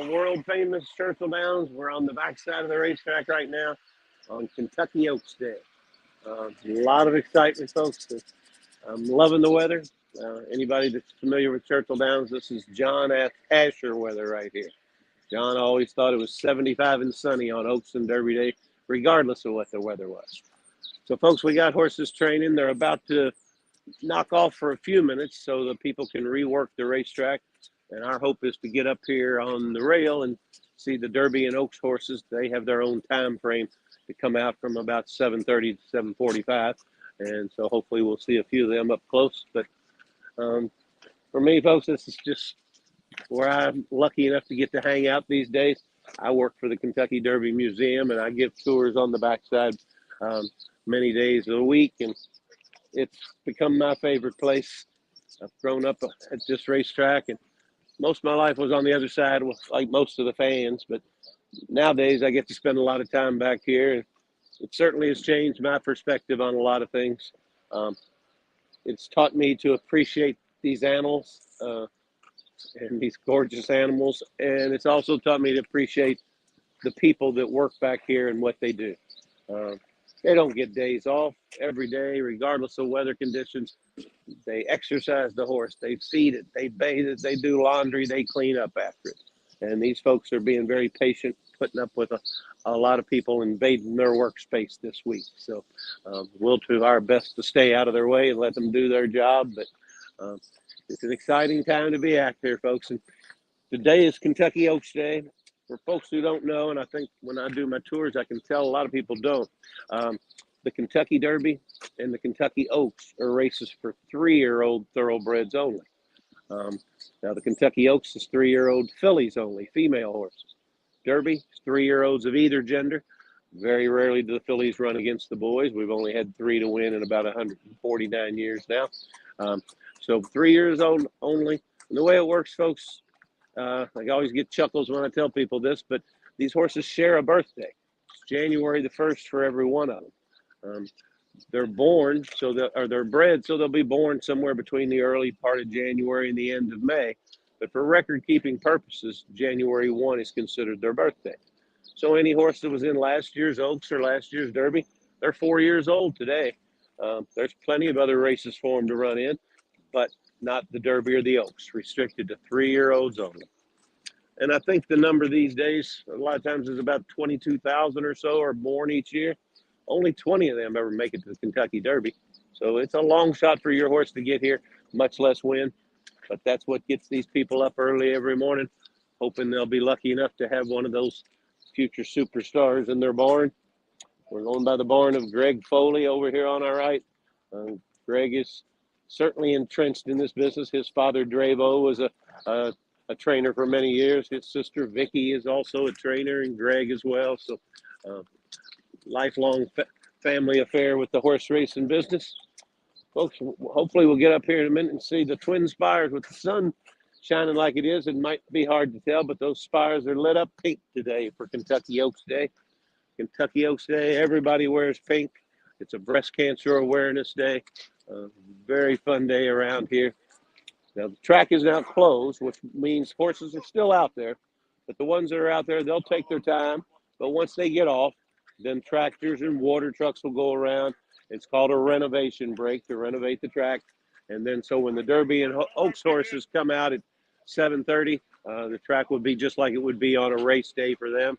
world famous Churchill Downs. We're on the backside of the racetrack right now on Kentucky Oaks Day. A lot of excitement, folks. I'm loving the weather. Anybody that's familiar with Churchill Downs, this is John Asher weather right here. John always thought it was 75 and sunny on Oaks and Derby Day, regardless of what the weather was. So, folks, we got horses training. They're about to knock off for a few minutes so the people can rework the racetrack. And our hope is to get up here on the rail and see the Derby and Oaks horses. They have their own time frame to come out from about 7:30 to 7:45. And so hopefully we'll see a few of them up close. But for me, folks, this is just where I'm lucky enough to get to hang out these days. I work for the Kentucky Derby Museum, and I give tours on the backside many days of the week. And it's become my favorite place. I've grown up at this racetrack, and most of my life was on the other side, like most of the fans. But nowadays, I get to spend a lot of time back here, and it certainly has changed my perspective on a lot of things. It's taught me to appreciate these animals and these gorgeous animals, and it's also taught me to appreciate the people that work back here and what they do. They don't get days off every day, regardless of weather conditions. They exercise the horse, they feed it, they bathe it, they do laundry, they clean up after it. And these folks are being very patient, putting up with a lot of people invading their workspace this week. So we'll do our best to stay out of their way and let them do their job. But it's an exciting time to be out here, folks. And today is Kentucky Oaks Day. For folks who don't know, and I think when I do my tours, I can tell a lot of people don't. The Kentucky Derby and the Kentucky Oaks are races for 3-year-old thoroughbreds only. Now, the Kentucky Oaks is 3-year-old fillies only, female horses. Derby is 3-year-olds of either gender. Very rarely do the fillies run against the boys. We've only had 3 to win in about 149 years now. So 3 years old only. And the way it works, folks, I always get chuckles when I tell people this, but these horses share a birthday. It's January the 1st for every one of them. They're born, they're bred, so they'll be born somewhere between the early part of January and the end of May. But for record-keeping purposes, January 1 is considered their birthday. So any horse that was in last year's Oaks or last year's Derby, they're 4 years old today. There's plenty of other races for them to run in, but not the Derby or the Oaks, restricted to 3-year-olds only. And I think the number these days, a lot of times, is about 22,000 or so are born each year. Only 20 of them ever make it to the Kentucky Derby. So it's a long shot for your horse to get here, much less win. But that's what gets these people up early every morning, hoping they'll be lucky enough to have one of those future superstars in their barn. We're going by the barn of Greg Foley over here on our right. Greg is certainly entrenched in this business. His father, Dravo, was a trainer for many years. His sister, Vicky, is also a trainer, and Greg as well. So lifelong family affair with the horse racing business. Folks, hopefully we'll get up here in a minute and see the twin spires with the sun shining like it is. It might be hard to tell, but those spires are lit up pink today for Kentucky Oaks Day. Kentucky Oaks Day, everybody wears pink. It's a breast cancer awareness day. Very fun day around here. Now, the track is now closed, which means horses are still out there. But the ones that are out there, they'll take their time. But once they get off, then tractors and water trucks will go around. It's called a renovation break to renovate the track. And then so when the Derby and Oaks horses come out at 7:30, the track would be just like it would be on a race day for them.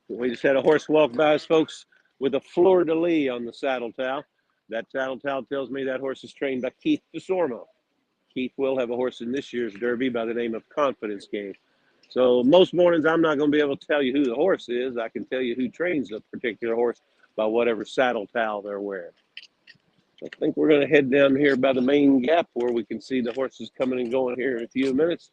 We just had a horse walk by us, folks, with a fleur-de-lis on the saddle towel. That saddle towel tells me that horse is trained by Keith DeSormo. Keith will have a horse in this year's Derby by the name of Confidence Game. So most mornings I'm not going to be able to tell you who the horse is. I can tell you who trains a particular horse by whatever saddle towel they're wearing. I think we're going to head down here by the main gap where we can see the horses coming and going here in a few minutes.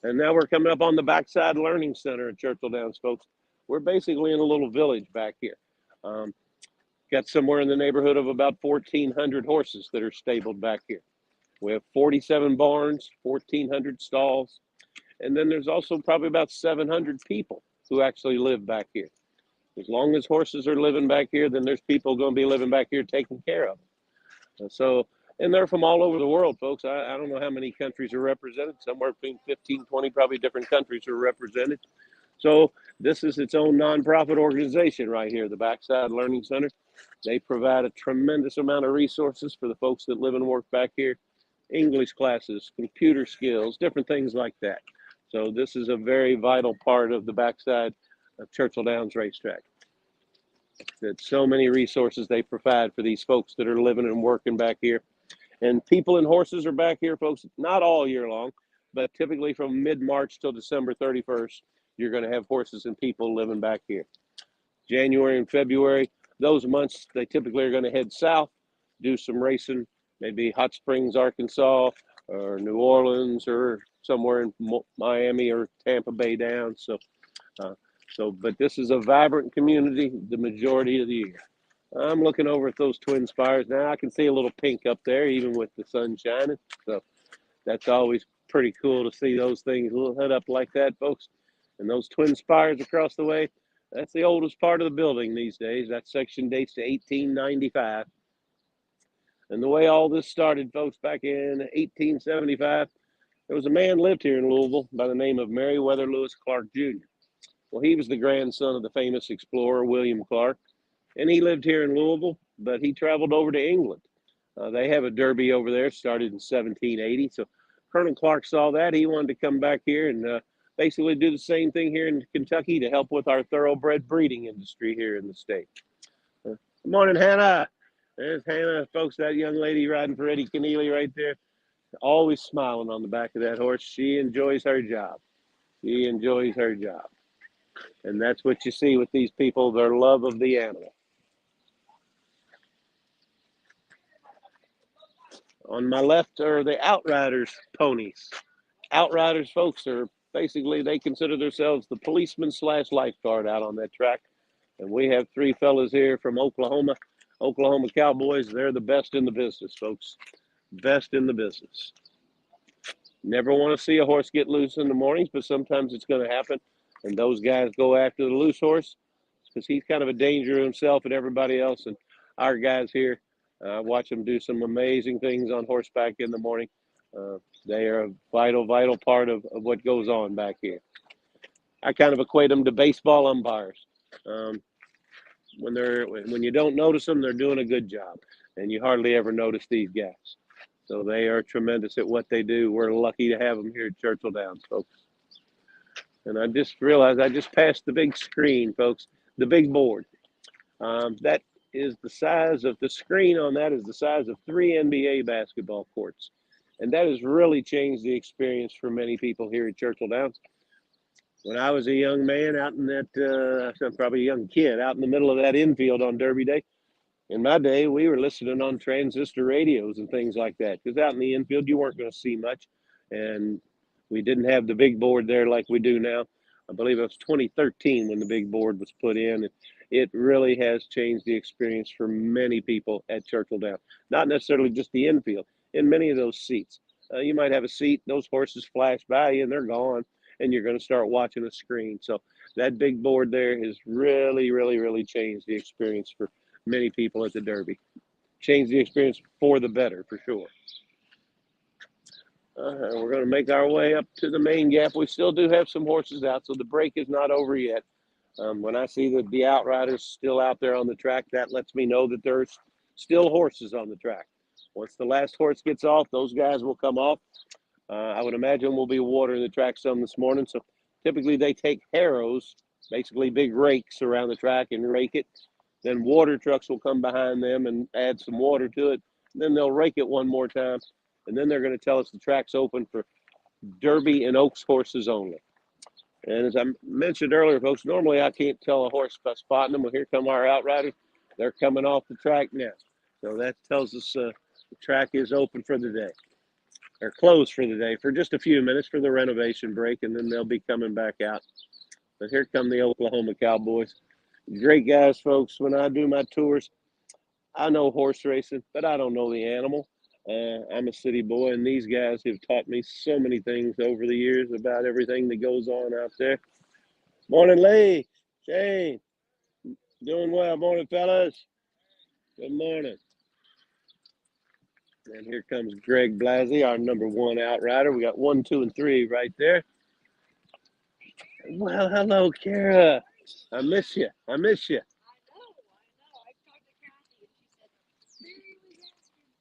And now we're coming up on the backside learning center at Churchill Downs, folks. We're basically in a little village back here. Got somewhere in the neighborhood of about 1,400 horses that are stabled back here. We have 47 barns, 1,400 stalls, and then there's also probably about 700 people who actually live back here. As long as horses are living back here, then there's people going to be living back here taking care of them. And so And they're from all over the world, folks. I don't know how many countries are represented. Somewhere between 15, 20, probably different countries are represented. So this is its own nonprofit organization right here, the Backside Learning Center. They provide a tremendous amount of resources for the folks that live and work back here. English classes, computer skills, different things like that. So this is a very vital part of the backside of Churchill Downs Racetrack. That so many resources they provide for these folks that are living and working back here. And people and horses are back here, folks, not all year long, but typically from mid-March till December 31st, you're going to have horses and people living back here. January and February, those months, they typically are going to head south, do some racing, maybe Hot Springs, Arkansas, or New Orleans, or somewhere in Miami or Tampa Bay down. But this is a vibrant community the majority of the year. I'm looking over at those twin spires now. I can see a little pink up there, even with the sun shining. So that's always pretty cool to see those things lit up like that, folks. And those twin spires across the way, that's the oldest part of the building these days. That section dates to 1895. And the way all this started, folks, back in 1875, there was a man lived here in Louisville by the name of Meriwether Lewis Clark Jr. Well, he was the grandson of the famous explorer William Clark, and he lived here in Louisville, but he traveled over to England. They have a derby over there, started in 1780. So Colonel Clark saw that. He wanted to come back here and basically do the same thing here in Kentucky to help with our thoroughbred breeding industry here in the state. Good morning, Hannah. There's Hannah, folks, that young lady riding for Eddie Keneally right there. Always smiling on the back of that horse. She enjoys her job. She enjoys her job. And that's what you see with these people, their love of the animal. On my left are the Outriders ponies. Outriders, folks, are basically, they consider themselves the policeman / lifeguard out on that track. And we have three fellas here from Oklahoma Cowboys. They're the best in the business, folks. Best in the business. Never want to see a horse get loose in the mornings, but sometimes it's going to happen. And those guys go after the loose horse because he's kind of a danger to himself and everybody else. And our guys here, watch them do some amazing things on horseback in the morning. They are a vital part of what goes on back here. I kind of equate them to baseball umpires. When you don't notice them, they're doing a good job, and you hardly ever notice these guys. So they are tremendous at what they do. We're lucky to have them here at Churchill Downs, folks. And I just realized I just passed the big screen, folks, the big board. That is the size of the screen on that is the size of 3 NBA basketball courts. And that has really changed the experience for many people here at Churchill Downs. When I was a young man out in that, probably a young kid, out in the middle of that infield on Derby Day, in my day, we were listening on transistor radios and things like that. Because out in the infield, you weren't going to see much. And we didn't have the big board there like we do now. I believe it was 2013 when the big board was put in. And it really has changed the experience for many people at Churchill Downs. Not necessarily just the infield. In many of those seats, you might have a seat, those horses flash by you and they're gone, and you're going to start watching a screen. So that big board there has really changed the experience for many people at the Derby. Changed the experience for the better, for sure. We're going to make our way up to the main gap. We still do have some horses out, so the break is not over yet. When I see the Outriders still out there on the track, that lets me know that there's still horses on the track. Once the last horse gets off, those guys will come off. I would imagine we'll be watering the track some this morning. So typically they take harrows, basically big rakes around the track and rake it. Then water trucks will come behind them and add some water to it. Then they'll rake it one more time. And then they're going to tell us the track's open for Derby and Oaks horses only. And as I mentioned earlier, folks, normally I can't tell a horse by spotting them. Well, here come our Outriders. They're coming off the track now. So that tells us the track is open for the day. They're closed for the day for just a few minutes for the renovation break, and then they'll be coming back out. But here come the Oklahoma Cowboys. Great guys, folks. When I do my tours, I know horse racing, but I don't know the animal. I'm a city boy, and these guys have taught me so many things over the years about everything that goes on out there. Morning, Lee. Shane. Doing well. Morning, fellas. Good morning. And here comes Greg Blasey, our #1 outrider. We got 1, 2, and 3 right there. Well, hello, Kara. I miss you. I miss you.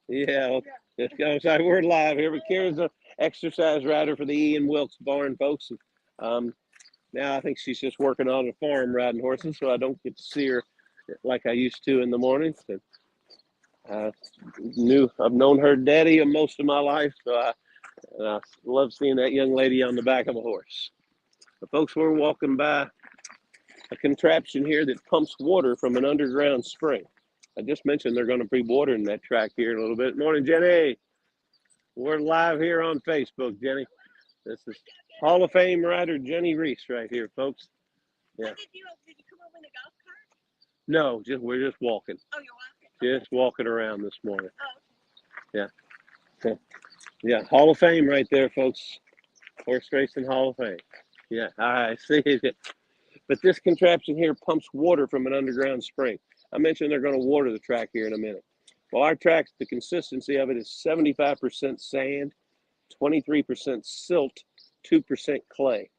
Yeah, I'm sorry, we're live here, but Kara's an exercise rider for the Ian Wilkes Barn, folks. Now I think she's just working on a farm riding horses, so I don't get to see her like I used to in the mornings. And I've known her daddy most of my life, so I love seeing that young lady on the back of a horse. But folks, we're walking by a contraption here that pumps water from an underground spring. I just mentioned they're going to be watering that track here in a little bit. Morning, Jenny. We're live here on Facebook, Jenny. This is Hall of Fame rider Jenny Reese right here, folks. Yeah. Did you come over in the golf cart? No, we're just walking. Oh, you're walking? Just walking around this morning. Oh, okay. Yeah. Yeah, Hall of Fame right there, folks. Horse Racing Hall of Fame. Yeah, I see it. But this contraption here pumps water from an underground spring. I mentioned they're going to water the track here in a minute. Well, our track, the consistency of it is 75% sand, 23% silt, 2% clay.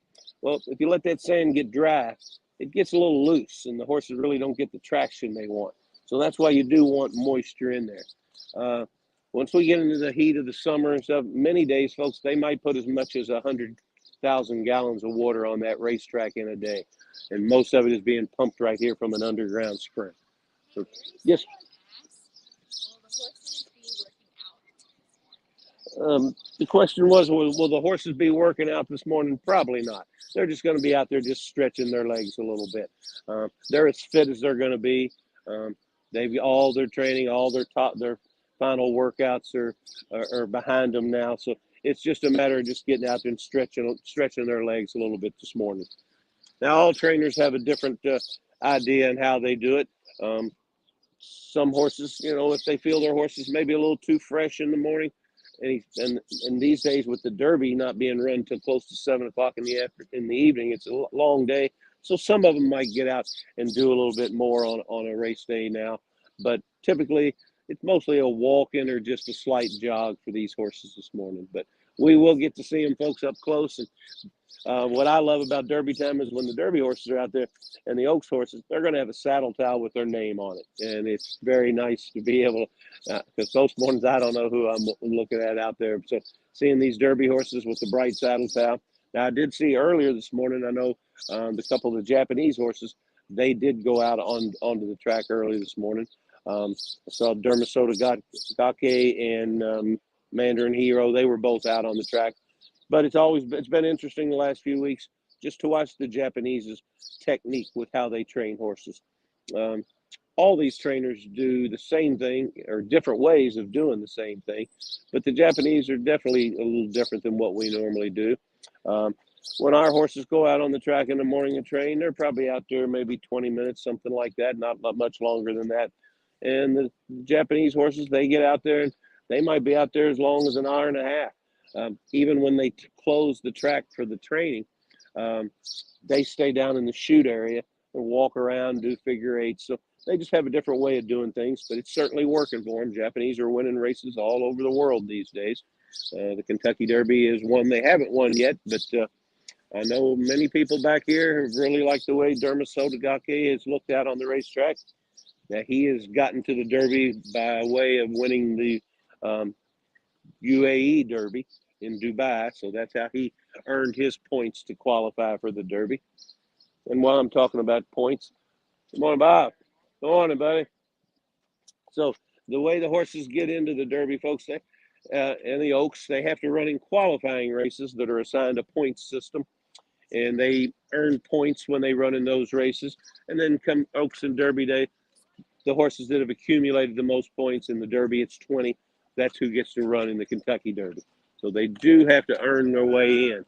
Well, if you let that sand get dry, it gets a little loose, and the horses really don't get the traction they want. So that's why you do want moisture in there. Once we get into the heat of the summer and stuff, many days, folks, they might put as much as 100,000 gallons of water on that racetrack in a day. And most of it is being pumped right here from an underground spring. So, yes. The question was, will the horses be working out this morning? Probably not. They're just going to be out there just stretching their legs a little bit. They're as fit as they're going to be. They've all their training, all their final workouts are behind them now. So it's just a matter of just getting out there and stretching their legs a little bit this morning. Now, all trainers have a different idea on how they do it. Some horses, if they feel their horses maybe a little too fresh in the morning, and these days with the Derby not being run till close to 7 o'clock in the evening, it's a long day. So some of them might get out and do a little bit more on a race day now. But typically, it's mostly a walk-in or just a slight jog for these horses this morning. But we will get to see them, folks, up close. And what I love about Derby time is when the Derby horses are out there and the Oaks horses, they're going to have a saddle towel with their name on it. And it's very nice to be able to, because most mornings I don't know who I'm looking at out there. So seeing these Derby horses with the bright saddle towel. Now, I did see earlier this morning, I know the couple of the Japanese horses, they did go out onto the track early this morning. I saw Dermacellular and Mandarin Hero. They were both out on the track. But it's been interesting the last few weeks just to watch the Japanese's technique with how they train horses. All these trainers do the same thing or different ways of doing the same thing, but the Japanese are definitely a little different than what we normally do. When our horses go out on the track in the morning and train, they're probably out there maybe 20 minutes, something like that, not much longer than that. And the Japanese horses, they get out there and they might be out there as long as an hour and a half. Even when they close the track for the training, they stay down in the chute area and walk around, do figure eights. So they just have a different way of doing things, but it's certainly working for them. Japanese are winning races all over the world these days. The Kentucky Derby is one they haven't won yet, but I know many people back here have really liked the way Dermacellular has looked out on the racetrack. Now, he has gotten to the Derby by way of winning the UAE Derby in Dubai, so that's how he earned his points to qualify for the Derby. And while I'm talking about points, good morning, Bob. Good morning, buddy. So the way the horses get into the Derby, folks, and the Oaks, they have to run in qualifying races that are assigned a points system, and they earn points when they run in those races. And then come Oaks and Derby Day, the horses that have accumulated the most points in the Derby, it's 20. That's who gets to run in the Kentucky Derby. So they do have to earn their way in.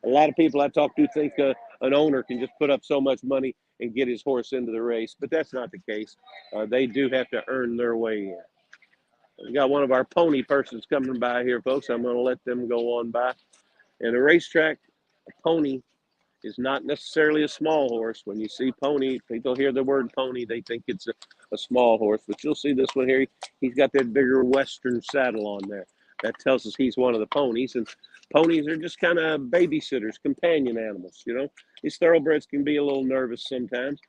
A lot of people I talk to think an owner can just put up so much money and get his horse into the race, but that's not the case. They do have to earn their way in. We got one of our pony persons coming by here, folks. I'm going to let them go on by. And a racetrack, a pony is not necessarily a small horse. When you see pony, people hear the word pony, they think it's a small horse. But you'll see this one here. He's got that bigger Western saddle on there. That tells us he's one of the ponies. And ponies are just kind of babysitters, companion animals, you know. These thoroughbreds can be a little nervous sometimes,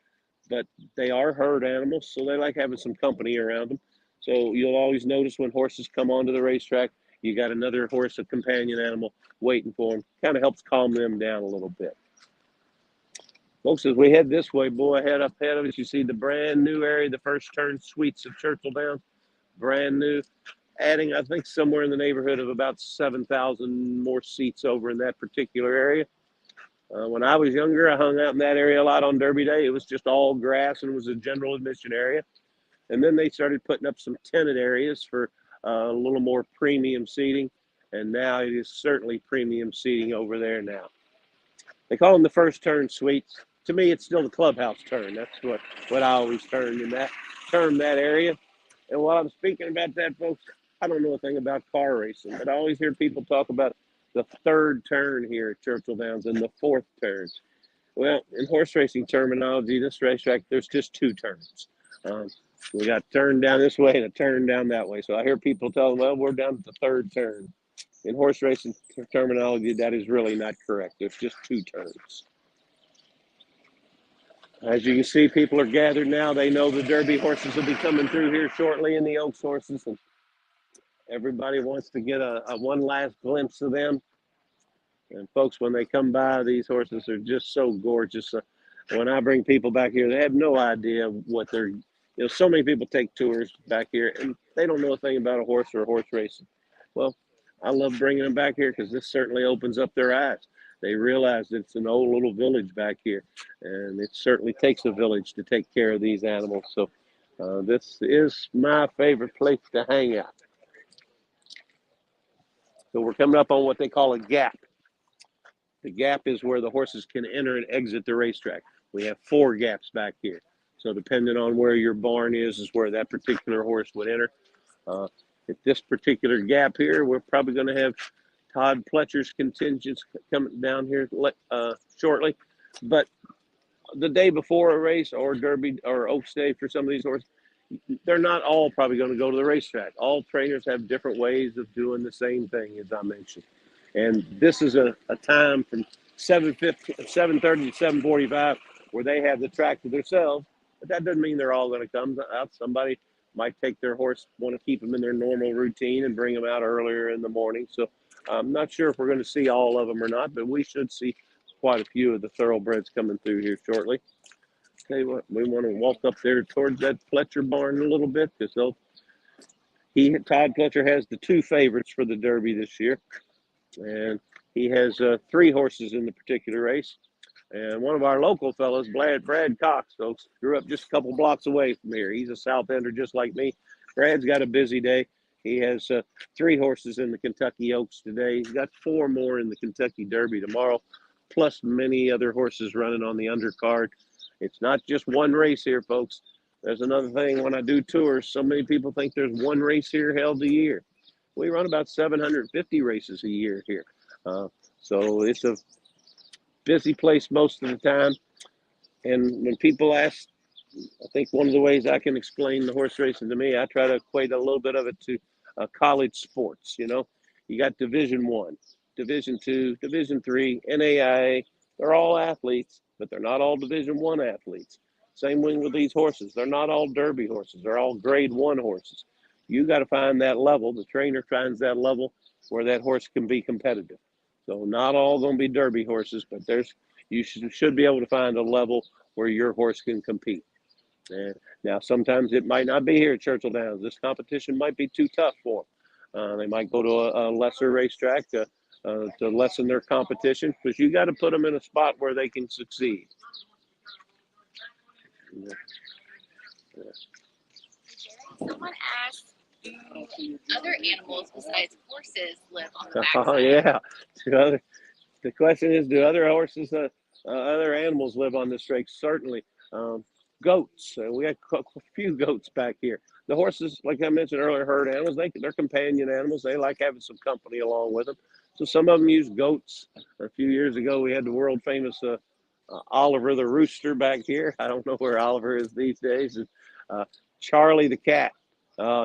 but they are herd animals, so they like having some company around them. So you'll always notice when horses come onto the racetrack, you got another horse, a companion animal, waiting for them. Kind of helps calm them down a little bit. Folks, as we head this way, boy, head up ahead of us, you see the brand new area, the first turn suites of Churchill Downs, brand new, adding, I think, somewhere in the neighborhood of about 7,000 more seats over in that particular area. When I was younger, I hung out in that area a lot on Derby Day. It was just all grass and it was a general admission area. And then they started putting up some tented areas for a little more premium seating. And now it is certainly premium seating over there now. They call them the first turn suites. To me, it's still the clubhouse turn. That's what I always term that area. And while I'm speaking about that, folks, I don't know a thing about car racing, but I always hear people talk about the third turn here at Churchill Downs and the fourth turn. Well, in horse racing terminology, this racetrack, there's just two turns. We got a turn down this way and a turn down that way. So I hear people tell them, well, we're down at the third turn. In horse racing terminology, that is really not correct. There's just two turns. As you can see, people are gathered now. They know the Derby horses will be coming through here shortly, and the Oaks horses. And everybody wants to get a one last glimpse of them. And folks, when they come by, these horses are just so gorgeous. When I bring people back here, they have no idea what they're, so many people take tours back here, and they don't know a thing about a horse or horse racing. Well, I love bringing them back here because this certainly opens up their eyes. They realize it's an old little village back here, and it certainly takes a village to take care of these animals. So this is my favorite place to hang out. So we're coming up on what they call a gap. The gap is where the horses can enter and exit the racetrack. We have 4 gaps back here. So depending on where your barn is where that particular horse would enter. At this particular gap here, we're probably going to have Todd Pletcher's contingents coming down here shortly. But the day before a race or Derby or Oaks Day for some of these horses, they're not all probably going to go to the racetrack. All trainers have different ways of doing the same thing, as I mentioned. And this is a time from 7:30 to 7:45 where they have the track to themselves. But that doesn't mean they're all going to come out. Somebody might take their horse, want to keep them in their normal routine and bring them out earlier in the morning. So I'm not sure if we're going to see all of them or not, but we should see quite a few of the thoroughbreds coming through here shortly. Tell you what, we want to walk up there towards that Pletcher barn a little bit because Todd Pletcher has the 2 favorites for the Derby this year. And he has 3 horses in the particular race. And one of our local fellows, Brad Cox, folks, grew up just a couple blocks away from here. He's a South Ender just like me. Brad's got a busy day. He has 3 horses in the Kentucky Oaks today. He's got 4 more in the Kentucky Derby tomorrow, plus many other horses running on the undercard. It's not just one race here, folks. There's another thing when I do tours. So many people think there's one race here held a year. We run about 750 races a year here. So it's a busy place most of the time. And when people ask, I think one of the ways I can explain the horse racing to me, I try to equate a little bit of it to college sports. You got Division I, Division II, Division III, NAIA. They're all athletes, but they're not all Division I athletes. Same way with these horses. They're not all Derby horses. They're all Grade 1 horses. You got to find that level. The trainer finds that level where that horse can be competitive. So not all going to be Derby horses, but you should be able to find a level where your horse can compete. And now, sometimes it might not be here at Churchill Downs. This competition might be too tough for them. They might go to a lesser racetrack to lessen their competition, because you got to put them in a spot where they can succeed. Someone asked, do other animals besides horses live on the backside? Oh, yeah. The question is, do other horses, other animals live on this track? Certainly. Goats. We have a few goats back here. the horses, like I mentioned earlier, herd animals. They're companion animals. They like having some company along with them. So some of them use goats. A few years ago, we had the world famous Oliver the rooster back here. I don't know where Oliver is these days. And Charlie the cat.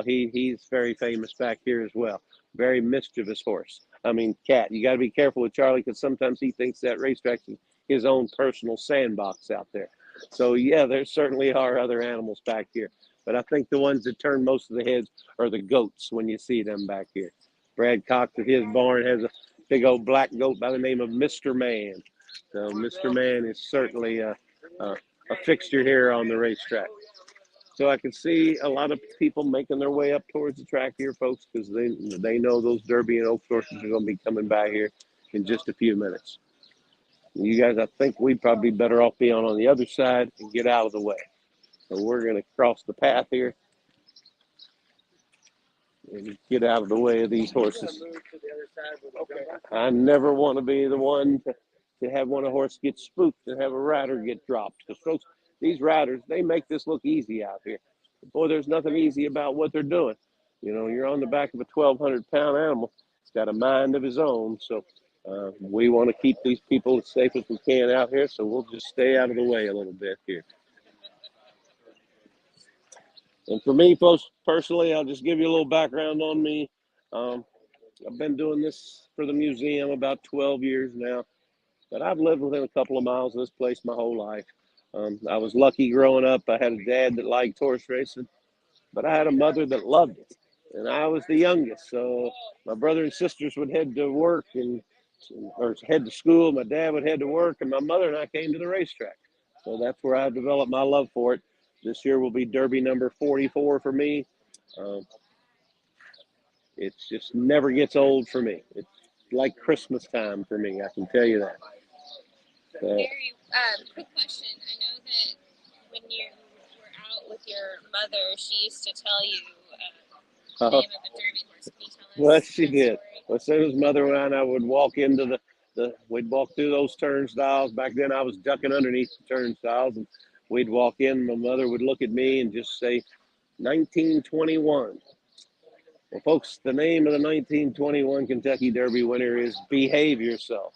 He's very famous back here as well. Very mischievous horse. I mean, cat. You got to be careful with Charlie because sometimes he thinks that racetrack is his own personal sandbox out there. So yeah, there certainly are other animals back here, but I think the ones that turn most of the heads are the goats when you see them back here. Brad Cox at his barn has a big old black goat by the name of Mr. Man. So Mr. Man is certainly a fixture here on the racetrack. So I can see a lot of people making their way up towards the track here, folks, because they know those Derby and Oaks horses are going to be coming by here in just a few minutes. You guys, I think we'd probably be better off being on the other side and get out of the way. So we're going to cross the path here and get out of the way of these horses. I never want to be the one to have one of horse get spooked and have a rider get dropped. Because, folks, these riders, they make this look easy out here. Boy, there's nothing easy about what they're doing. You know, you're on the back of a 1,200-pound animal. It's got a mind of his own. So we want to keep these people as safe as we can out here. So we'll just stay out of the way a little bit here. And for me, folks, personally, I'll just give you a little background on me. I've been doing this for the museum about 12 years now, but I've lived within a couple of miles of this place my whole life. I was lucky growing up. I had a dad that liked horse racing, but I had a mother that loved it, and I was the youngest. So my brother and sisters would head to work or head to school. My dad would head to work, and my mother and I came to the racetrack. So that's where I developed my love for it. This year will be Derby number 44 for me. It just never gets old for me. It's like Christmas time for me, I can tell you that. Very quick question. I know that when you were out with your mother, she used to tell you the name of the Derby horse. Can you tell us? Well, she did. Well, as soon as mother and I would walk into we'd walk through those turnstiles. Back then I was ducking underneath the turnstiles, and we'd walk in. My mother would look at me and just say, 1921. Well, folks, the name of the 1921 Kentucky Derby winner is Behave Yourself.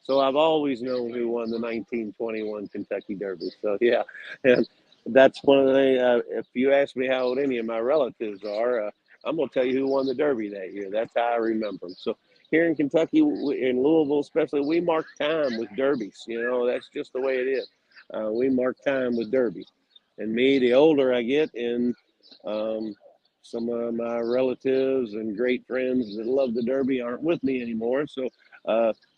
So I've always known who won the 1921 Kentucky Derby. So, yeah, and that's one of the things. If you ask me how old any of my relatives are, I'm going to tell you who won the Derby that year. That's how I remember them. So here in Kentucky, in Louisville especially, we mark time with derbies. You know, that's just the way it is. We mark time with derbies. And me, the older I get, and some of my relatives and great friends that love the Derby aren't with me anymore. So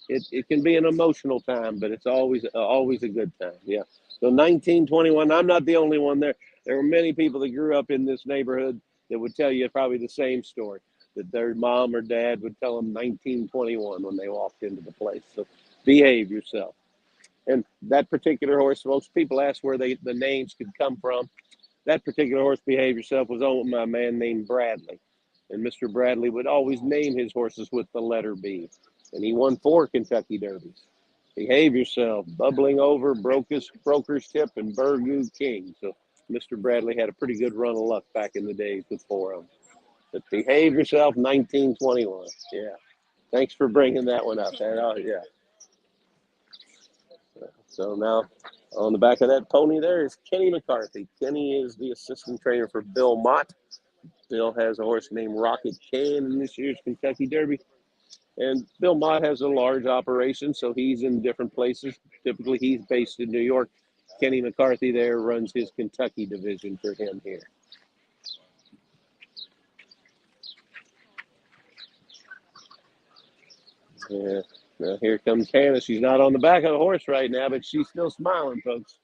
it can be an emotional time, but it's always a good time. Yeah. So 1921, I'm not the only one there. There were many people that grew up in this neighborhood that would tell you probably the same story, that their mom or dad would tell them 1921 when they walked into the place. So behave yourself. And that particular horse, most people ask where the names could come from. That particular horse, Behave Yourself, was owned by a man named Bradley. And Mr. Bradley would always name his horses with the letter B. And he won 4 Kentucky Derbies. Behave Yourself, Bubbling Over, Broker's Tip, and Burgoo King. So Mr. Bradley had a pretty good run of luck back in the days with 4 of them. But Behave Yourself, 1921. Yeah. Thanks for bringing that one up. Oh, yeah. So now on the back of that pony there is Kenny McCarthy. Kenny is the assistant trainer for Bill Mott. Bill has a horse named Rocket Can in this year's Kentucky Derby. And Bill Mott has a large operation, so he's in different places. Typically, he's based in New York. Kenny McCarthy there runs his Kentucky division for him here. Yeah. Now here comes Hannah. She's not on the back of the horse right now, but she's still smiling, folks.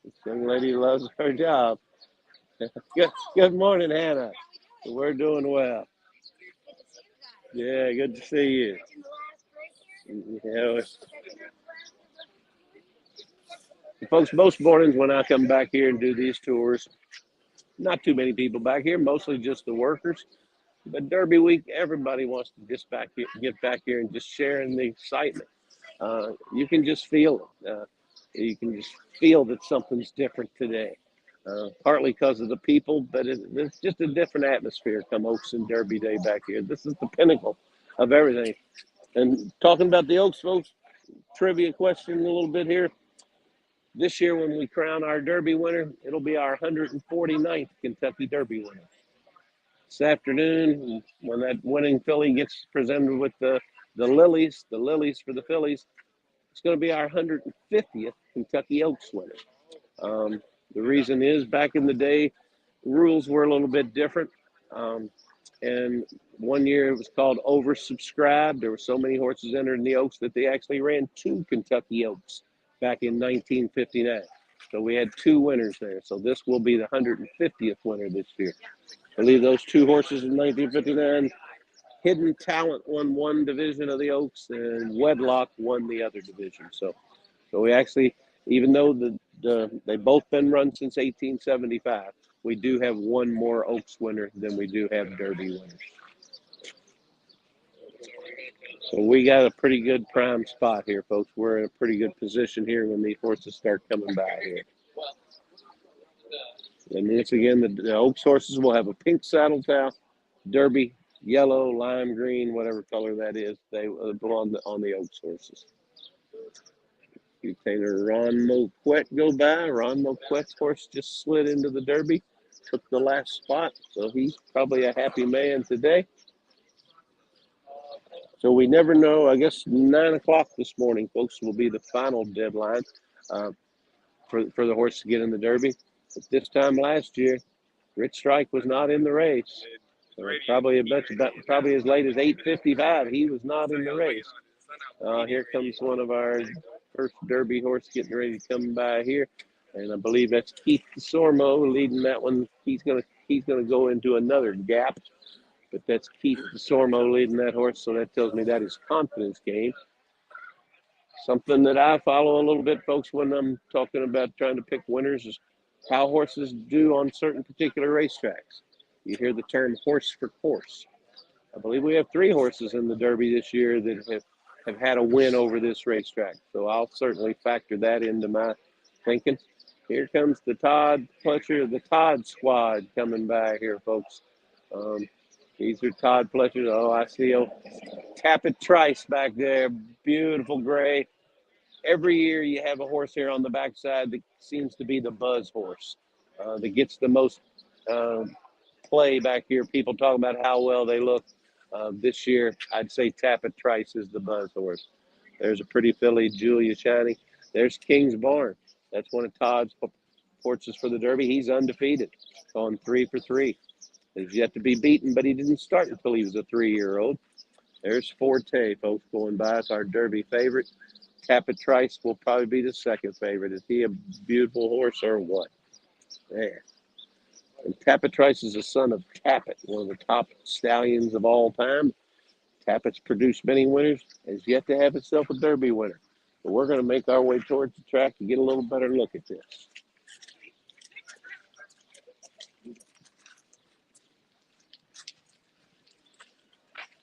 This young lady loves her job. Good morning, Hannah. We're doing well. Yeah, good to see you. Yeah, folks, most mornings when I come back here and do these tours, not too many people back here, mostly just the workers. But Derby week, everybody wants to just get back here and just share in the excitement. You can just feel it. You can just feel that something's different today. partly because of the people, but it's just a different atmosphere come Oaks and Derby Day back here. This is the pinnacle of everything. And talking about the Oaks, folks, trivia question a little bit here. This year, when we crown our Derby winner, it'll be our 149th Kentucky Derby winner. This afternoon, when that winning filly gets presented with the lilies for the fillies, it's going to be our 150th Kentucky Oaks winner. The reason is back in the day, rules were a little bit different. And one year it was called oversubscribed. There were so many horses entered in the Oaks that they actually ran 2 Kentucky Oaks back in 1959. So we had 2 winners there. So this will be the 150th winner this year. I believe those 2 horses in 1959, Hidden Talent won one division of the Oaks and Wedlock won the other division. So we actually, even though they both been run since 1875, we do have one more Oaks winner than we do have Derby winners. So we got a pretty good prime spot here, folks. We're in a pretty good position here when these horses start coming by here. And once again, the Oaks horses will have a pink saddle towel, Derby, yellow, lime green, whatever color that is. They belong on the Oaks horses. Taylor Ron Moquette go by. Ron Moquette's horse just slid into the Derby, took the last spot, so he's probably a happy man today. So we never know. I guess 9 o'clock this morning, folks, will be the final deadline for the horse to get in the Derby. But this time last year, Rich Strike was not in the race. So probably as late as 8:55, he was not in the race. Here comes one of our first Derby horse getting ready to come by here, and I believe that's Keith DeSormo leading that one. He's gonna go into another gap, but that's Keith DeSormo leading that horse, so that tells me that is confidence game. Something that I follow a little bit, folks, when I'm talking about trying to pick winners is how horses do on certain particular racetracks. You hear the term horse for course. I believe we have 3 horses in the Derby this year that have had a win over this racetrack. So I'll certainly factor that into my thinking. Here comes the Todd Pletcher, the Todd squad coming by here, folks. These are Todd Pletchers. Oh, I see Tapit Trice back there. Beautiful gray. Every year you have a horse here on the backside that seems to be the buzz horse, that gets the most play back here. People talk about how well they look. This year, I'd say Tapit Trice is the buzz horse. There's a pretty filly, Julia Shiny. There's King's Barn. That's one of Todd's horses for the Derby. He's undefeated, going 3 for 3. He's yet to be beaten, but he didn't start until he was a 3-year-old. There's Forte, folks, going by. It's our Derby favorite. Tapit Trice will probably be the second favorite. Is he a beautiful horse or what? There. And Tapit Trice is the son of Tapit, one of the top stallions of all time. Tapit's produced many winners, has yet to have itself a Derby winner. But we're going to make our way towards the track to get a little better look at this.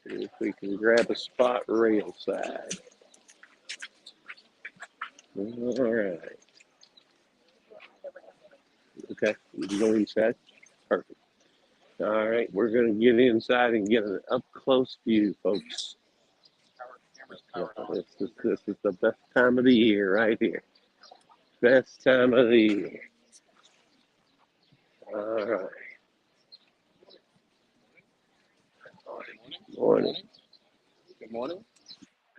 See if we can grab a spot rail side. All right. Okay, you can go inside. Perfect. All right, we're going to get inside and get an up-close view, folks. This is the best time of the year right here. Best time of the year. All right. Morning. Good morning.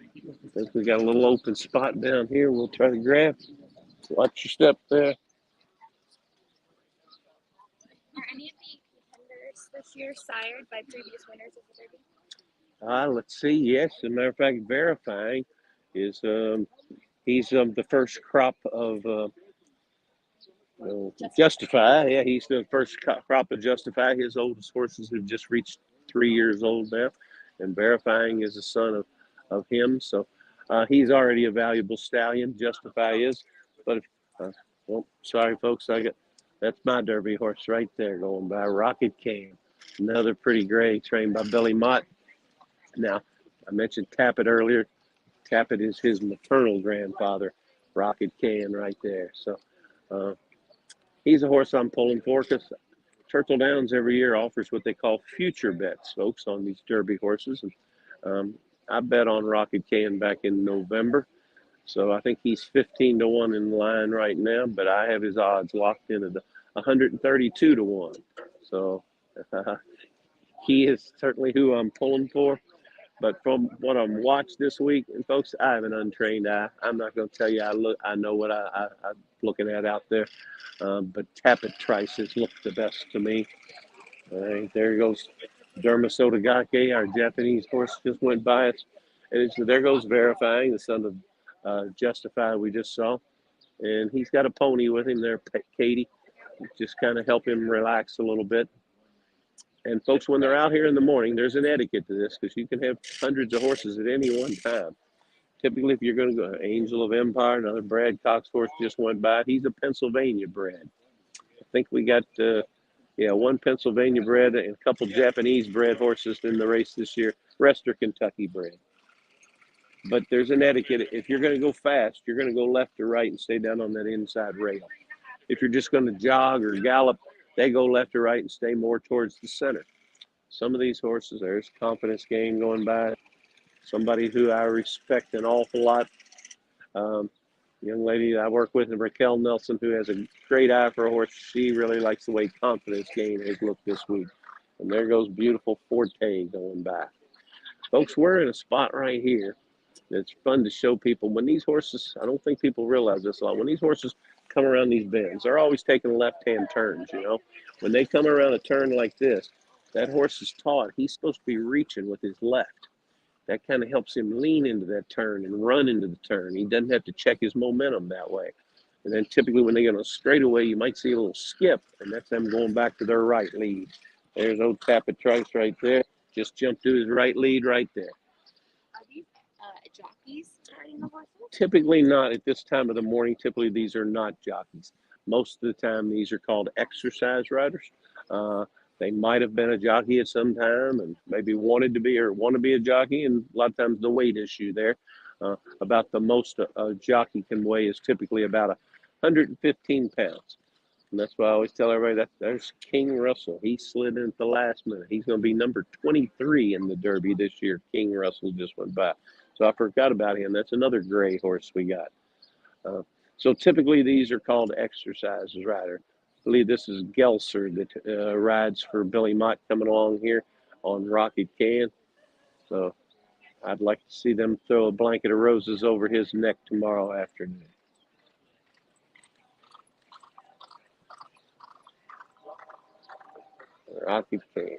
I think we got a little open spot down here. We'll try to grab. Watch your step there. Are any of the contenders this year sired by previous winners of the Derby? Let's see. Yes, as a matter of fact, Verifying is he's the first crop of Justify. Yeah, he's the first crop of Justify. His oldest horses have just reached 3 years old now, and Verifying is a son of him. So he's already a valuable stallion. Justify is, but well, sorry folks, that's my Derby horse right there going by. Rocket Cam, another pretty gray, trained by Billy Mott. Now, I mentioned Tapit earlier. Tapit is his maternal grandfather, Rocket Can, right there. So He's a horse I'm pulling for because Churchill Downs every year offers what they call future bets, folks, on these Derby horses. And I bet on Rocket Can back in November. So I think he's 15 to 1 in line right now, but I have his odds locked in at 132 to 1. So he is certainly who I'm pulling for. But from what I'm watched this week, and folks, I have an untrained eye. I'm not going to tell you I know what I'm looking at out there. But Tapit Trice has looked the best to me. All right, there goes Dermacellular, our Japanese horse just went by us. And there goes Verifying, the son of Justify we just saw. And he's got a pony with him there, Katie. Just kind of help him relax a little bit. And folks, when they're out here in the morning, there's an etiquette to this because you can have hundreds of horses at any one time. Typically, if you're going to go, Angel of Empire, another Brad Cox horse just went by. He's a Pennsylvania bred. I think we got, one Pennsylvania bred and a couple Japanese bred horses in the race this year. Rest are Kentucky bred. But there's an etiquette. If you're going to go fast, you're going to go left or right and stay down on that inside rail. If you're just going to jog or gallop, they go left or right and stay more towards the center. Some of these horses, there's Confidence Game going by. Somebody who I respect an awful lot. Young lady I work with, Raquel Nelson, who has a great eye for a horse. She really likes the way Confidence Game has looked this week. And there goes Beautiful Forte going by. Folks, we're in a spot right here. It's fun to show people when these horses, I don't think people realize this a lot, when these horses come around these bends, they're always taking left-hand turns, When they come around a turn like this, that horse is taught he's supposed to be reaching with his left. That kind of helps him lean into that turn and run into the turn. He doesn't have to check his momentum that way. And then typically when they get on a straightaway, you might see a little skip, and that's them going back to their right lead. There's old Tapit Trice right there. Just jumped to his right lead right there. Are these jockeys riding the horses? Typically not at this time of the morning. Typically these are not jockeys. Most of the time these are called exercise riders. They might have been a jockey at some time and maybe want to be a jockey. And a lot of times the weight issue there. About the most a jockey can weigh is typically about 115 pounds. And that's why I always tell everybody that there's King Russell. He slid in at the last minute. He's going to be number 23 in the Derby this year. King Russell just went by. So I forgot about him. That's another gray horse we got. So typically these are called exercise rider. I believe this is Gelser that rides for Billy Mott coming along here on Rocket Can. So I'd like to see them throw a blanket of roses over his neck tomorrow afternoon. Rocket Can.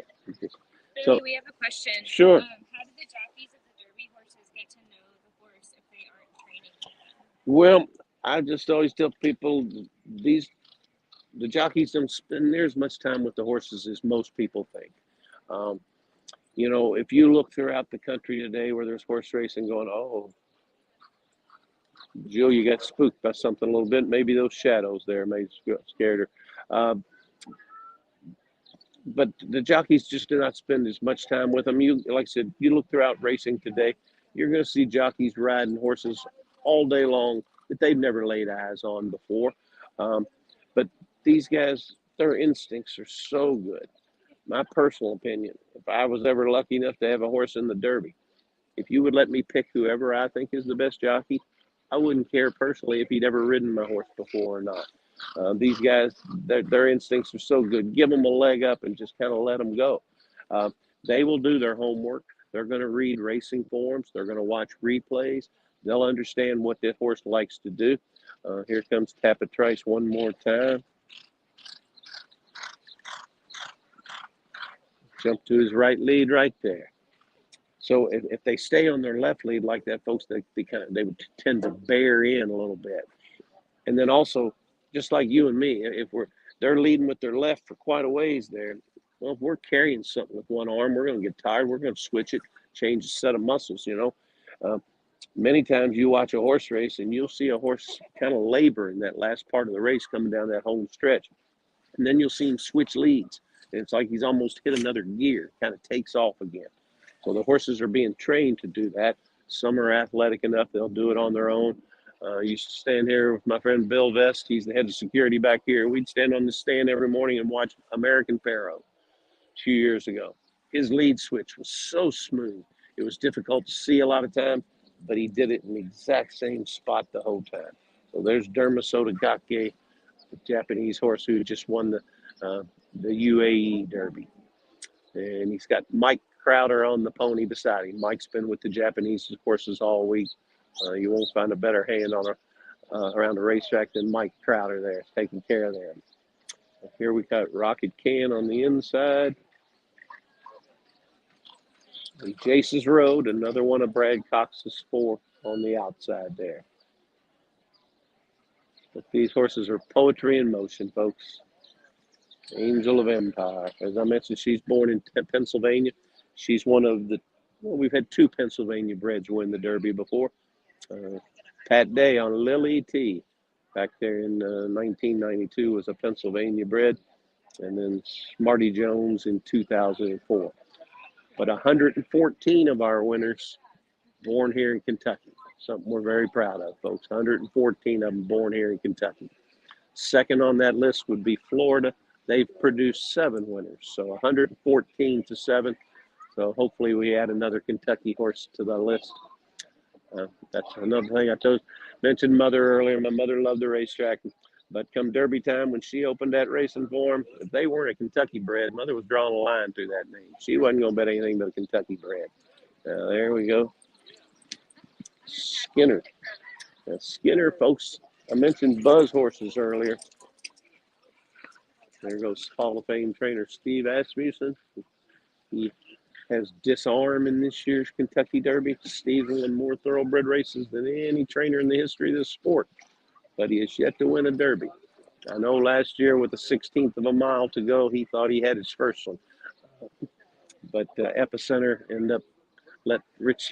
So we have a question. Sure. How do the jockeys of the Derby horses get to know the horse if they aren't training with them? Well, I just always tell people the jockeys don't spend near as much time with the horses as most people think. If you look throughout the country today where there's horse racing going, oh, Jill, you got spooked by something a little bit. Maybe those shadows there may scared her. But the jockeys just do not spend as much time with them. Like I said, you look throughout racing today, you're going to see jockeys riding horses all day long that they've never laid eyes on before. But these guys, their instincts are so good. My personal opinion, if I was ever lucky enough to have a horse in the Derby, if you would let me pick whoever I think is the best jockey, I wouldn't care personally if he'd ever ridden my horse before or not. These guys, their instincts are so good. Give them a leg up and just kind of let them go. They will do their homework. They're going to read racing forums. They're going to watch replays. They'll understand what that horse likes to do. Here comes Tapit Trice one more time. Jump to his right lead right there. So if they stay on their left lead like that, folks, they would tend to bear in a little bit. And then also, just like you and me, if they're leading with their left for quite a ways there, well, if we're carrying something with one arm, we're going to get tired. We're going to switch it, change the set of muscles, Many times you watch a horse race and you'll see a horse kind of labor in that last part of the race coming down that home stretch. And then you'll see him switch leads. And it's like he's almost hit another gear, kind of takes off again. So the horses are being trained to do that. Some are athletic enough, they'll do it on their own. Used to stand here with my friend Bill Vest. He's the head of security back here. We'd stand on the stand every morning and watch American Pharoah a few years ago. His lead switch was so smooth. It was difficult to see a lot of times, but he did it in the exact same spot the whole time. So there's Dermacellular, the Japanese horse who just won the UAE Derby. And he's got Mike Crowder on the pony beside him. Mike's been with the Japanese horses all week. You won't find a better hand on around the racetrack than Mike Crowder there, taking care of them. Here we got Rocket Can on the inside. And Jace's Road, another one of Brad Cox's 4 on the outside there. But these horses are poetry in motion, folks. Angel of Empire. As I mentioned, she's born in Pennsylvania. She's one of we've had 2 Pennsylvania breds win the Derby before. Pat Day on Lily T. Back there in 1992 was a Pennsylvania bred. And then Marty Jones in 2004. But 114 of our winners born here in Kentucky. Something we're very proud of, folks. 114 of them born here in Kentucky. Second on that list would be Florida. They've produced 7 winners, so 114 to 7. So hopefully we add another Kentucky horse to the list. That's another thing I mentioned Mother earlier. My mother loved the racetrack, but come Derby time, when she opened that racing for them, if they weren't a Kentucky bred, Mother was drawing a line through that name. She wasn't going to bet anything but a Kentucky bred. There we go. Skinner. Now, Skinner, folks, I mentioned Buzz horses earlier. There goes Hall of Fame trainer Steve Asmussen. He has Disarm in this year's Kentucky Derby. Steve's won more thoroughbred races than any trainer in the history of this sport, but he has yet to win a Derby. I know last year with a 16th of a mile to go, he thought he had his first one, but Epicenter ended up let Rich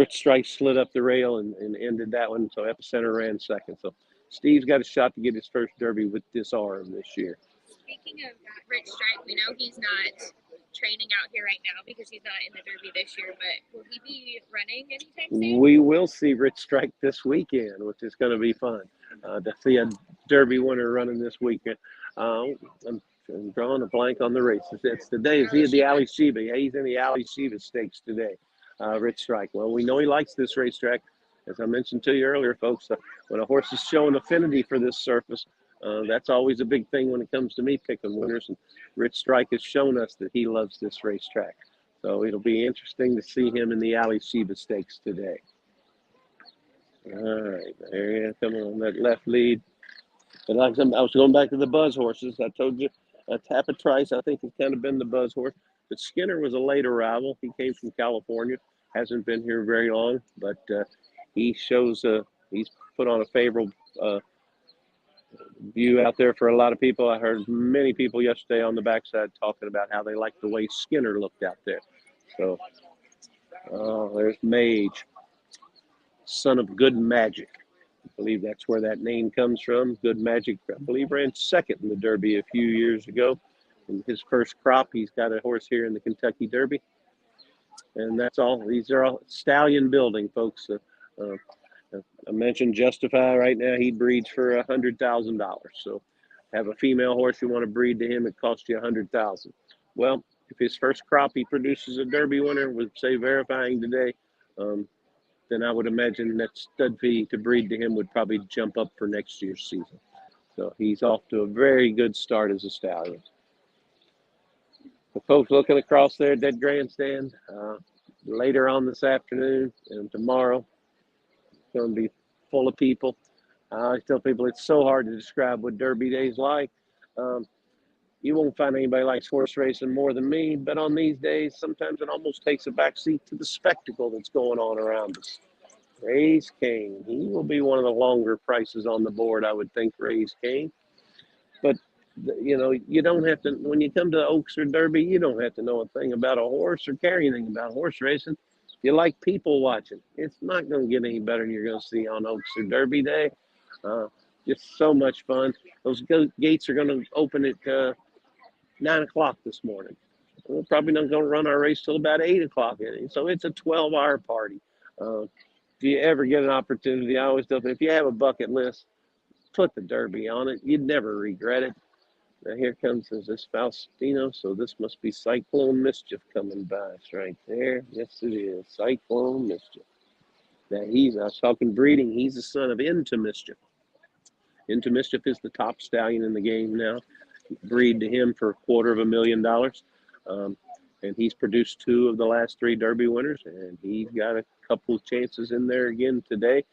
Strike slid up the rail and ended that one, so Epicenter ran second. So Steve's got a shot to get his first Derby with Disarm this year. Speaking of Rich Strike, we know he's not training out here right now because he's not in the Derby this year, but will he be running anytime soon? We will see Rich Strike this weekend, which is going to be fun to see a Derby winner running this weekend. I'm drawing a blank on the races. It's today. Is he at the Ali Sheba? Yeah, he's in the Ali Sheba Stakes today. Rich Strike. Well, we know he likes this racetrack. As I mentioned to you earlier, folks, when a horse is showing affinity for this surface, that's always a big thing when it comes to me picking winners. And Rich Strike has shown us that he loves this racetrack. So it'll be interesting to see him in the Ali Sheba Stakes today. All right, there you come on that left lead. But like I was going back to the Buzz horses. I told you, Tapit Trice, I think, has kind of been the Buzz horse. But Skinner was a late arrival. He came from California, hasn't been here very long, but he shows he's put on a favorable view out there for a lot of people. I heard many people yesterday on the backside talking about how they liked the way Skinner looked out there. So there's Mage, son of Good Magic. I believe that's where that name comes from. Good Magic, I believe, ran second in the Derby a few years ago. In his first crop, he's got a horse here in the Kentucky Derby. And that's all. These are all stallion building, folks. I mentioned Justify right now. He breeds for $100,000. So have a female horse you want to breed to him, it costs you $100,000. Well, if his first crop he produces a Derby winner with, say, verifying today, then I would imagine that stud fee to breed to him would probably jump up for next year's season. So he's off to a very good start as a stallion. The folks looking across there at that grandstand later on this afternoon and tomorrow, it's going to be full of people. I tell people it's so hard to describe what Derby Day's like. You won't find anybody likes horse racing more than me, but on these days, sometimes it almost takes a backseat to the spectacle that's going on around us. Raise Cane, he will be one of the longer prices on the board, I would think, Raise Cane. But, you know, you don't have to, when you come to Oaks or Derby, you don't have to know a thing about a horse or care anything about horse racing. You like people watching. It's not going to get any better than you're going to see on Oaks or Derby Day. Just so much fun. Those gates are going to open at 9 o'clock this morning. We're probably not going to run our race till about 8 o'clock. So it's a 12-hour party. if you ever get an opportunity, I always tell them, if you have a bucket list, put the Derby on it. You'd never regret it. Now here comes this Faustino, so this must be Cyclone Mischief coming by. It's right there. Yes, it is. Cyclone Mischief. Now I was talking breeding, he's the son of Into Mischief. Into Mischief is the top stallion in the game now. Breed to him for $250,000. And he's produced 2 of the last 3 Derby winners, and he's got a couple of chances in there again today.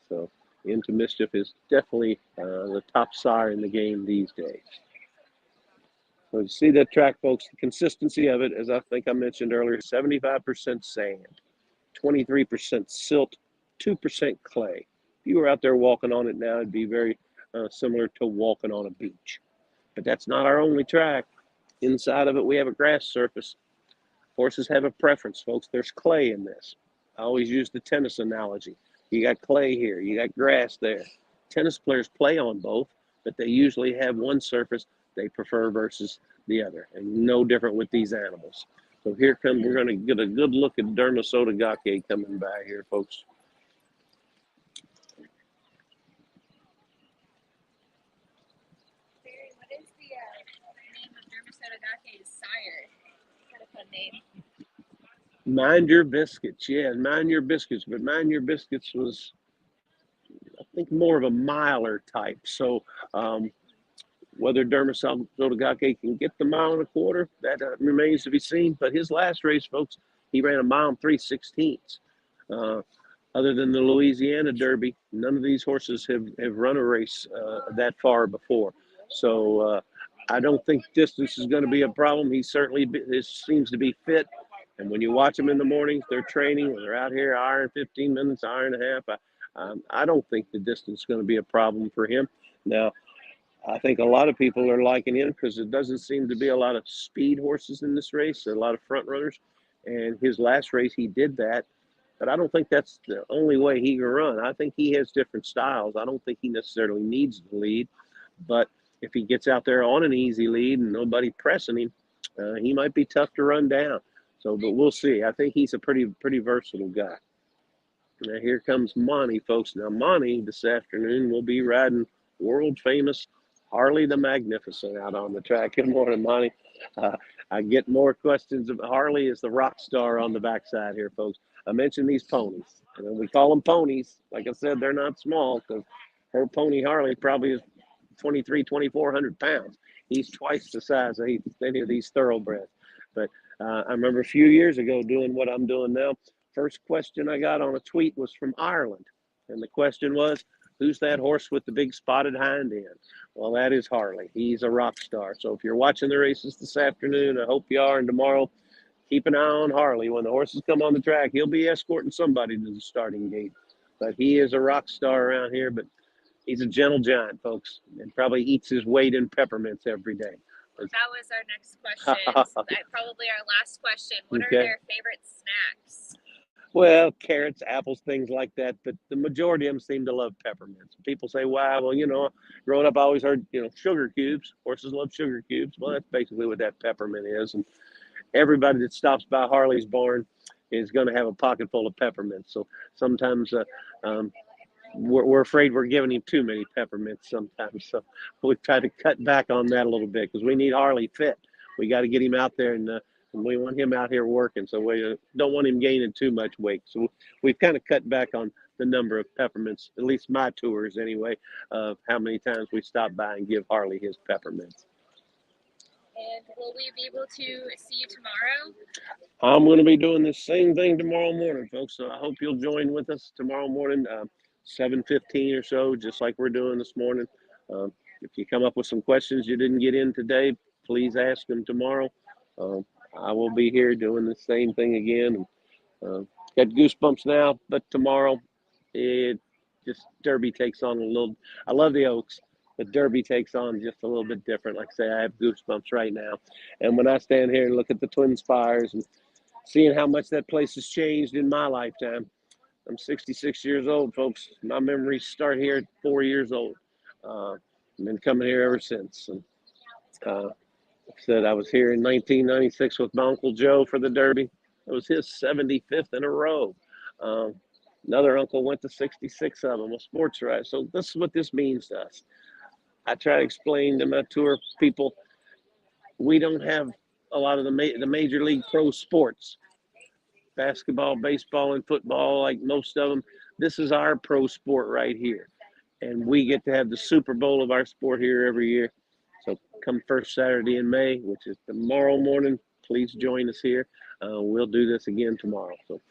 So Into Mischief is definitely the top sire in the game these days. So you see that track, folks, the consistency of it, as I think I mentioned earlier, 75% sand, 23% silt, 2% clay. If you were out there walking on it now, it'd be very similar to walking on a beach. But that's not our only track. Inside of it, we have a grass surface. Horses have a preference, folks. There's clay in this. I always use the tennis analogy. You got clay here, you got grass there. Tennis players play on both, but they usually have one surface they prefer versus the other, and no different with these animals. So here comes, we're going to get a good look at Dermacellular coming by here, folks. Barry, what is the name of Dermacellular's sire? Kind of fun name. Mind Your Biscuits, yeah, Mind Your Biscuits, but Mind Your Biscuits was, I think, more of a miler type. So whether Dermacellular can get the 1.25 miles, that remains to be seen. But his last race, folks, he ran 1 mile and 3/16. Other than the Louisiana Derby, none of these horses have run a race that far before. So I don't think distance is going to be a problem. He certainly seems to be fit. And when you watch them in the mornings, they're training. When they're out here, hour and 15 minutes, hour and a half. I don't think the distance is going to be a problem for him. Now, I think a lot of people are liking him because it doesn't seem to be a lot of speed horses in this race, a lot of front runners. And his last race, he did that. But I don't think that's the only way he can run. I think he has different styles. I don't think he necessarily needs the lead. But if he gets out there on an easy lead and nobody pressing him, he might be tough to run down. So, but we'll see. I think he's a pretty versatile guy. Now here comes Monty, folks. Now Monty this afternoon will be riding world famous Harley the Magnificent out on the track. Good morning, Monty. I get more questions. Harley is the rock star on the backside here, folks. I mentioned these ponies, and we call them ponies. Like I said, they're not small because her pony Harley probably is 2,400 pounds. He's twice the size of any of these thoroughbreds. But I remember a few years ago doing what I'm doing now. First question I got on a tweet was from Ireland. And the question was, who's that horse with the big spotted hind end? Well, that is Harley. He's a rock star. So if you're watching the races this afternoon, I hope you are, and tomorrow, keep an eye on Harley. When the horses come on the track, he'll be escorting somebody to the starting gate. But he is a rock star around here, but he's a gentle giant, folks, and probably eats his weight in peppermints every day. That was our next question. Probably our last question. What are their favorite snacks? Well, carrots, apples, things like that. But the majority of them seem to love peppermints. People say, wow, well, growing up, I always heard, sugar cubes. Horses love sugar cubes. Well, that's basically what that peppermint is. And everybody that stops by Harley's barn is going to have a pocket full of peppermints. So sometimes we're afraid we're giving him too many peppermints sometimes. So we try to cut back on that a little bit because we need Harley fit. We got to get him out there, and we want him out here working. So we don't want him gaining too much weight. So we've kind of cut back on the number of peppermints, at least my tours anyway, of how many times we stop by and give Harley his peppermints. And will we be able to see you tomorrow? I'm going to be doing the same thing tomorrow morning, folks. So I hope you'll join with us tomorrow morning. 7:15 or so, just like we're doing this morning. If you come up with some questions you didn't get in today, please ask them tomorrow. I will be here doing the same thing again. Got goosebumps now, but tomorrow it just Derby takes on a little. I love the Oaks, but Derby takes on just a little bit different. Like I say, I have goosebumps right now. And when I stand here and look at the Twin Spires and seeing how much that place has changed in my lifetime, I'm 66 years old, folks. My memories start here at 4 years old. I've been coming here ever since. And like I said, I was here in 1996 with my Uncle Joe for the Derby. It was his 75th in a row. Another uncle went to 66 of them, a sports writer. So this is what this means to us. I try to explain to my tour people, we don't have a lot of the major league pro sports, basketball, baseball, and football, like most of them. This is our pro sport right here. And we get to have the Super Bowl of our sport here every year. So come first Saturday in May, which is tomorrow morning, please join us here. We'll do this again tomorrow. So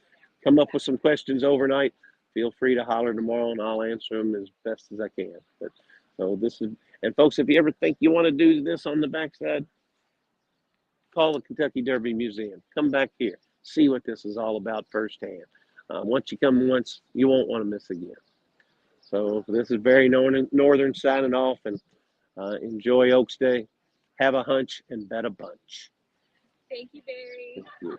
come up with some questions overnight. Feel free to holler tomorrow, and I'll answer them as best as I can. But so this is, and folks, if you ever think you want to do this on the backside, call the Kentucky Derby Museum. Come back here, see what this is all about firsthand. Once you come once, you won't want to miss again. So this is Barry Northern signing off, and enjoy Oaks Day. Have a hunch and bet a bunch. Thank you, Barry. Thank you.